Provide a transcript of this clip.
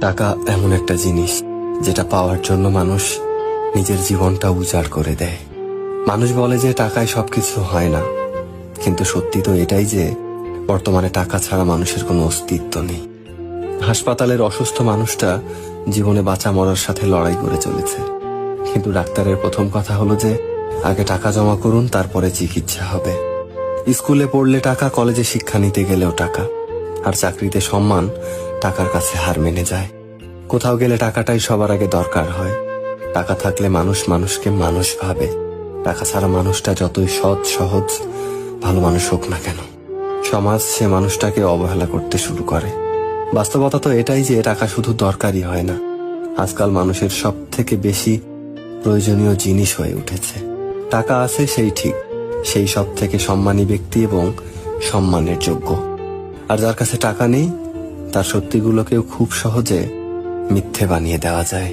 টাকা এমন একটা জিনিস যেটা পাওয়ার জন্য মানুষ নিজের জীবনটা উজাড় করে দেয়। মানুষ বলে যে টাকায় সবকিছু হয় না, কিন্তু সত্যি তো এটাই যে বর্তমানে টাকা ছাড়া মানুষের কোনো অস্তিত্ব নেই। হাসপাতালের অসুস্থ মানুষটা জীবনে বাঁচা মরার সাথে লড়াই করে চলেছে, কিন্তু ডাক্তারের প্রথম কথা হলো যে আগে টাকা জমা করুন, তারপরে চিকিৎসা হবে। স্কুলে পড়লে টাকা, কলেজে শিক্ষা নিতে গেলেও টাকা, আর চাকরিতে সম্মান টাকার কাছে হার মেনে যায়। কোথাও গেলে টাকাটাই সবার আগে দরকার হয়। টাকা থাকলে মানুষ মানুষকে মানুষ ভাবে। টাকা ছাড়া মানুষটা যতই সৎ সহজ ভালো মানুষ হোক না কেন, সমাজ সে মানুষটাকে অবহেলা করতে শুরু করে। বাস্তবতা তো এটাই যে টাকা শুধু দরকারই হয় না, আজকাল মানুষের সব থেকে বেশি প্রয়োজনীয় জিনিস হয়ে উঠেছে। টাকা আছে সেই ঠিক, সেই সব থেকে সম্মানী ব্যক্তি এবং সম্মানের যোগ্য। আর যার কাছে টাকা নেই, তার সত্যিগুলোকেও খুব সহজে মিথ্যে বানিয়ে দেওয়া যায়।